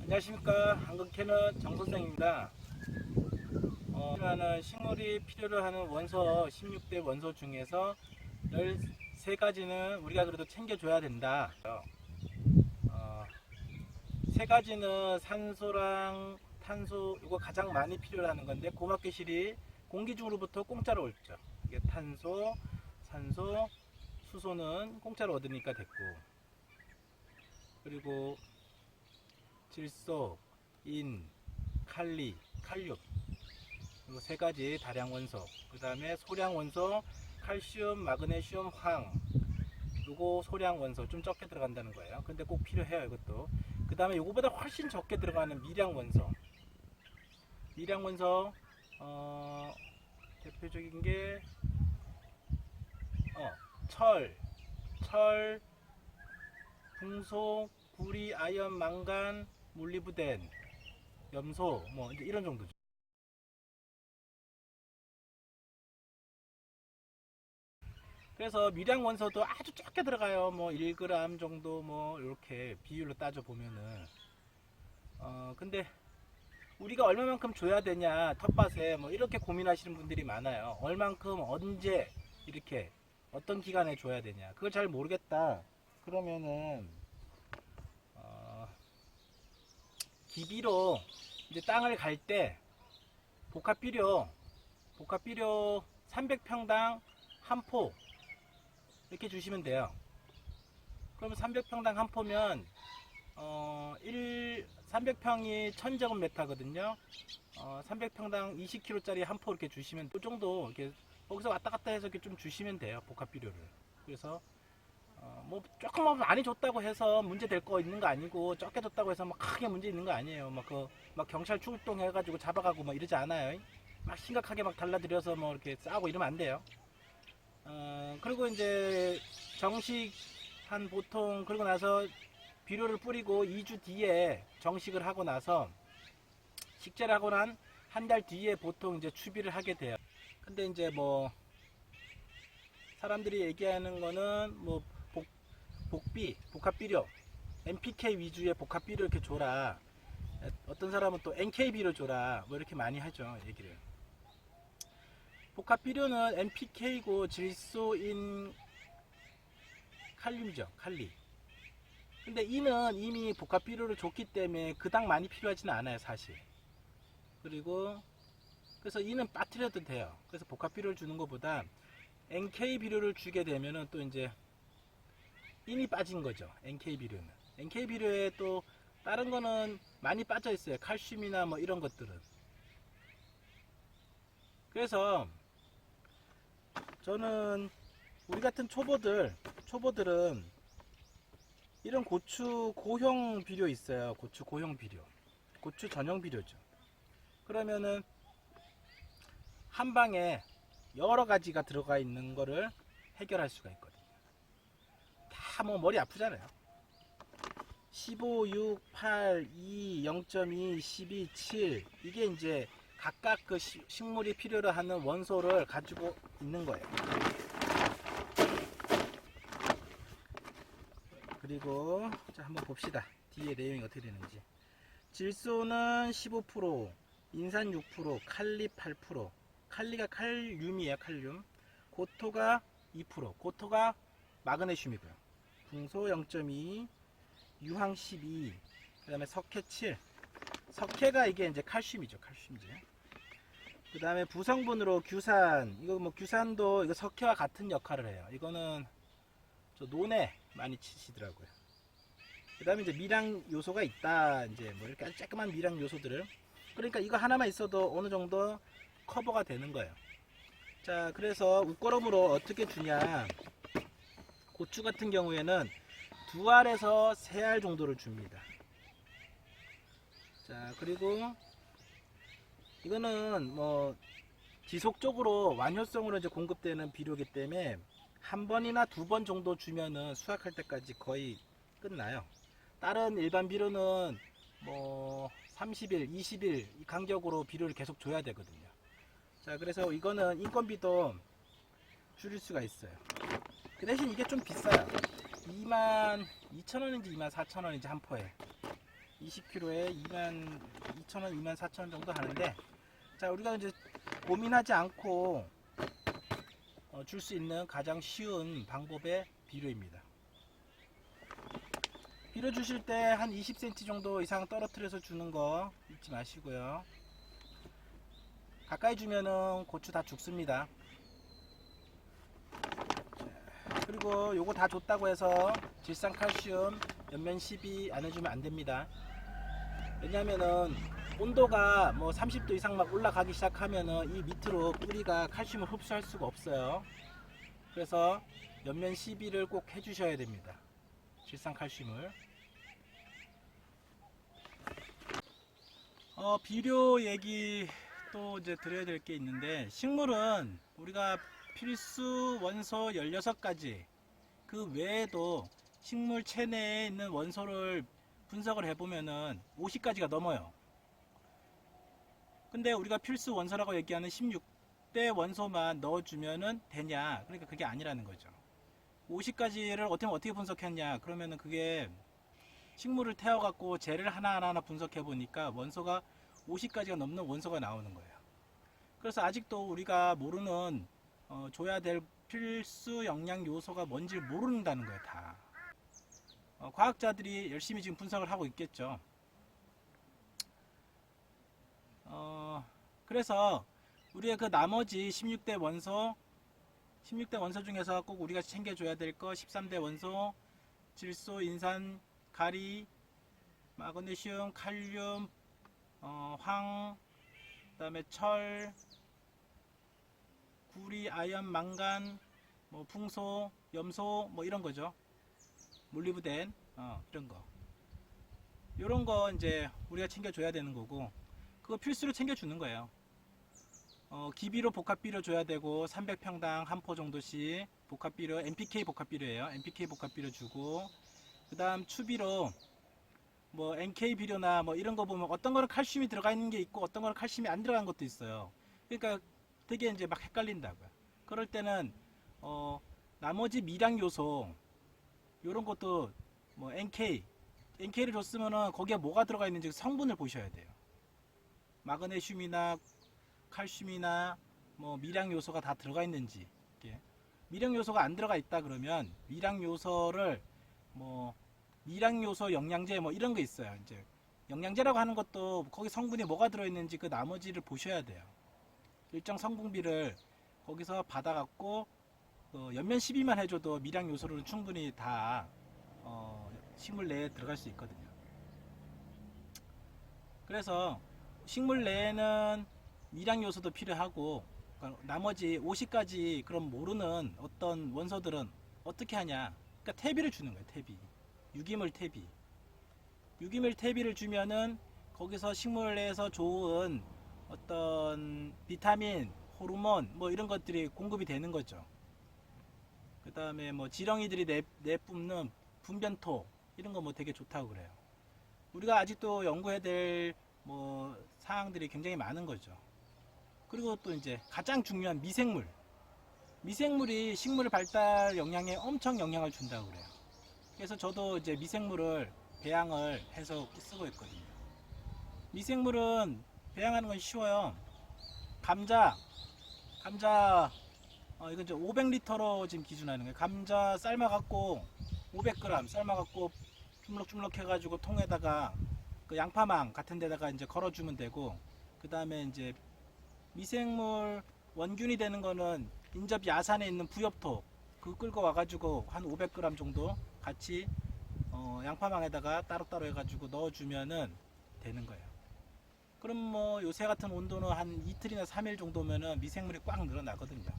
안녕하십니까. 한국캐는 정선생입니다. 식물이 필요로 하는 원소 16대 원소 중에서 13가지는 우리가 그래도 챙겨줘야 된다. 3가지는 산소랑 탄소, 이거 가장 많이 필요로 하는 건데 고맙게실이 공기 중으로부터 공짜로 얻죠. 이게 탄소, 산소, 수소는 공짜로 얻으니까 됐고, 그리고 질소, 인, 칼리, 칼륨, 그리고 3가지 다량 원소, 그 다음에 소량 원소, 칼슘, 마그네슘, 황, 요거 소량 원소 좀 적게 들어간다는 거예요. 근데 꼭 필요해요, 이것도. 그 다음에 요거보다 훨씬 적게 들어가는 미량 원소. 미량 원소, 대표적인 게 철, 붕소, 구리, 아연, 망간, 몰리브덴, 염소, 뭐 이제 이런 정도죠. 그래서 미량 원소도 아주 적게 들어가요. 뭐 1g 정도, 뭐 이렇게 비율로 따져 보면은. 근데 우리가 얼마만큼 줘야 되냐, 텃밭에 뭐 이렇게 고민하시는 분들이 많아요. 얼만큼, 언제, 이렇게 어떤 기간에 줘야 되냐, 그걸 잘 모르겠다 그러면은 기비로 이제 땅을 갈 때 복합비료 300평당 한 포 이렇게 주시면 돼요. 그러면 300평당 한 포면 300평이 1000제곱미터거든요. 300평당 20kg짜리 한 포 이렇게 주시면, 그 정도 이렇게 거기서 왔다 갔다 해서 이렇게 좀 주시면 돼요, 복합비료를. 그래서 뭐 조금 많이 줬다고 해서 문제 될 거 있는 거 아니고, 적게 줬다고 해서 막 크게 문제 있는 거 아니에요. 막 경찰 출동해가지고 잡아가고 막 이러지 않아요. 막 심각하게 막 달라들여서 뭐 이렇게 싸우고 이러면 안 돼요. 그리고 이제 정식 한 보통 그러고 나서 비료를 뿌리고 2주 뒤에 정식을 하고 나서 식재를 하고 난 한 달 뒤에 보통 이제 추비를 하게 돼요. 근데 이제 뭐 사람들이 얘기하는 거는 뭐 복합비료, NPK 위주의 복합비료 이렇게 줘라. 어떤 사람은 또 NK비료 줘라. 뭐 이렇게 많이 하죠, 얘기를. 복합비료는 NPK고 질소인 칼륨이죠, 칼리. 근데 이는 이미 복합비료를 줬기 때문에 그닥 많이 필요하지는 않아요, 사실. 그리고 그래서 이는 빠뜨려도 돼요. 그래서 복합비료를 주는 것보다 NK비료를 주게 되면은 또 이제 인이 빠진 거죠, NK비료는. NK비료에 또 다른 거는 많이 빠져 있어요, 칼슘이나 뭐 이런 것들은. 그래서 저는 우리 같은 초보들은 이런 고추 고형 비료 있어요. 고추 고형 비료, 고추 전용 비료죠. 그러면은 한 방에 여러 가지가 들어가 있는 거를 해결할 수가 있거든요. 다 뭐 머리 아프잖아요. 15, 6, 8, 2, 0.2, 12, 7, 이게 이제 각각 그 식물이 필요로 하는 원소를 가지고 있는 거예요. 그리고 자, 한번 봅시다. 뒤에 내용이 어떻게 되는지. 질소는 15%, 인산 6%, 칼리 8%. 칼리가 칼륨이에요, 칼륨. 고토가 2%, 고토가 마그네슘이고요. 붕소 0.2, 유황 12, 그 다음에 석회 7. 석회가 이게 이제 칼슘이죠, 칼슘제. 그 다음에 부성분으로 규산, 이거 뭐 규산도 이거 석회와 같은 역할을 해요. 이거는 저 논에 많이 치시더라고요. 그 다음에 이제 미량 요소가 있다, 이제 뭐 이렇게 아주 조그만 미량 요소들을. 그러니까 이거 하나만 있어도 어느 정도 커버가 되는 거예요. 자, 그래서 웃거름으로 어떻게 주냐, 고추 같은 경우에는 2알에서 3알 정도를 줍니다. 자, 그리고 이거는 뭐 지속적으로 완효성으로 이제 공급되는 비료이기 때문에 한 번이나 2번 정도 주면은 수확할 때까지 거의 끝나요. 다른 일반 비료는 뭐 30일, 20일 이 간격으로 비료를 계속 줘야 되거든요. 자, 그래서 이거는 인건비도 줄일 수가 있어요. 그 대신 이게 좀 비싸요. 22,000원인지 24,000원인지 한 포에 20kg에 22,000원, 24,000원 정도 하는데, 자, 우리가 이제 고민하지 않고 줄 수 있는 가장 쉬운 방법의 비료입니다. 비료 주실 때 한 20cm 정도 이상 떨어뜨려서 주는 거 잊지 마시고요. 가까이 주면은 고추 다 죽습니다. 그리고 요거 다 줬다고 해서 질산칼슘 연면 12 안 해주면 안 됩니다. 왜냐면은 온도가 뭐 30도 이상 막 올라가기 시작하면은 이 밑으로 뿌리가 칼슘을 흡수할 수가 없어요. 그래서 연면 12를 꼭 해주셔야 됩니다. 질산칼슘을. 비료 얘기 또 이제 드려야 될 게 있는데, 식물은 우리가 필수 원소 16가지, 그 외에도 식물 체내에 있는 원소를 분석을 해보면은 50가지가 넘어요. 근데 우리가 필수 원소라고 얘기하는 16대 원소만 넣어주면은 되냐? 그러니까 그게 아니라는 거죠. 50가지를 어떻게 분석했냐? 그러면은 그게 식물을 태워갖고 젤을 하나하나 분석해 보니까 원소가 50가지가 넘는 원소가 나오는 거예요. 그래서 아직도 우리가 모르는 줘야 될 필수 영양 요소가 뭔지 모른다는 거예요, 다. 과학자들이 열심히 지금 분석을 하고 있겠죠. 그래서 우리의 그 나머지 16대 원소 중에서 꼭 우리가 챙겨줘야 될 거 13대 원소, 질소, 인산, 가리, 마그네슘, 칼륨, 황, 그 다음에 철, 구리, 아연, 망간, 뭐 풍소, 염소, 뭐 이런 거죠. 몰리브덴, 이런 거. 요런 거 이제 우리가 챙겨줘야 되는 거고, 그거 필수로 챙겨주는 거예요. 기비료, 복합비료 줘야 되고, 300평당 한 포 정도씩 복합비료, NPK 복합비료예요. NPK 복합비료 주고, 그 다음 추비로, 뭐 NK 비료나 뭐 이런 거 보면 어떤 거는 칼슘이 들어가 있는 게 있고 어떤 거는 칼슘이 안 들어간 것도 있어요. 그러니까 되게 이제 막 헷갈린다고요. 그럴 때는 나머지 미량 요소 요런 것도 뭐 NK를 줬으면은 거기에 뭐가 들어가 있는지 성분을 보셔야 돼요. 마그네슘이나 칼슘이나 뭐 미량 요소가 다 들어가 있는지. 이렇게. 미량 요소가 안 들어가 있다 그러면 미량 요소를 뭐 미량 요소 영양제 뭐 이런 거 있어요. 이제 영양제라고 하는 것도 거기 성분이 뭐가 들어있는지 그 나머지를 보셔야 돼요. 일정 성분비를 거기서 받아갖고 연면 12만 해줘도 미량 요소를 충분히 다 식물 내에 들어갈 수 있거든요. 그래서 식물 내에는 미량 요소도 필요하고 나머지 50가지 그런 모르는 어떤 원소들은 어떻게 하냐? 그러니까 퇴비를 주는 거예요. 퇴비. 유기물 퇴비. 유기물 퇴비를 주면은 거기서 식물 내에서 좋은 어떤 비타민, 호르몬 뭐 이런 것들이 공급이 되는 거죠. 그 다음에 뭐 지렁이들이 내뿜는 분변토 이런 거 뭐 되게 좋다고 그래요. 우리가 아직도 연구해야 될 뭐 사항들이 굉장히 많은 거죠. 그리고 또 이제 가장 중요한 미생물. 미생물이 식물 발달 영양에 엄청 영향을 준다고 그래요. 그래서 저도 이제 미생물을 배양을 해서 쓰고 있거든요. 미생물은 배양하는 건 쉬워요. 감자 이건 이제 500리터로 지금 기준하는 거예요. 감자 삶아갖고 500g 삶아갖고 주물럭주물럭 해가지고 통에다가 그 양파망 같은 데다가 이제 걸어주면 되고, 그 다음에 이제 미생물 원균이 되는 거는 인접 야산에 있는 부엽토 그거 끌고 와가지고 한 500g 정도 같이 양파망에다가 따로따로 해가지고 넣어주면은 되는 거예요. 그럼 뭐 요새 같은 온도는 한 이틀이나 3일 정도면은 미생물이 꽉 늘어나거든요.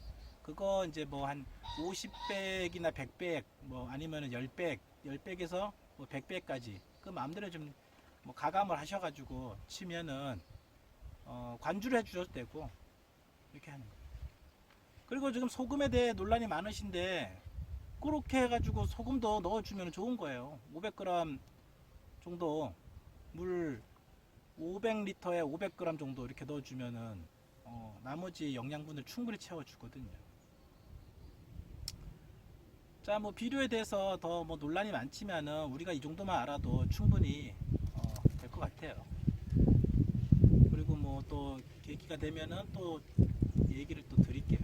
그거 이제 뭐 한 50백이나 100백 뭐 아니면은 10백, 10백에서 뭐 100백까지 그 마음대로 좀 뭐 가감을 하셔가지고 치면은 관주를 해주셔도 되고 이렇게 하는 거예요. 그리고 지금 소금에 대해 논란이 많으신데 그렇게 해가지고 소금도 넣어주면 좋은 거예요. 500g 정도 물 500리터에 500g 정도 이렇게 넣어주면은 나머지 영양분을 충분히 채워주거든요. 자, 뭐 비료에 대해서 더 뭐 논란이 많지만은 우리가 이 정도만 알아도 충분히 것 같아요. 그리고 뭐 또 계기가 되면은 또 얘기를 또 드릴게요.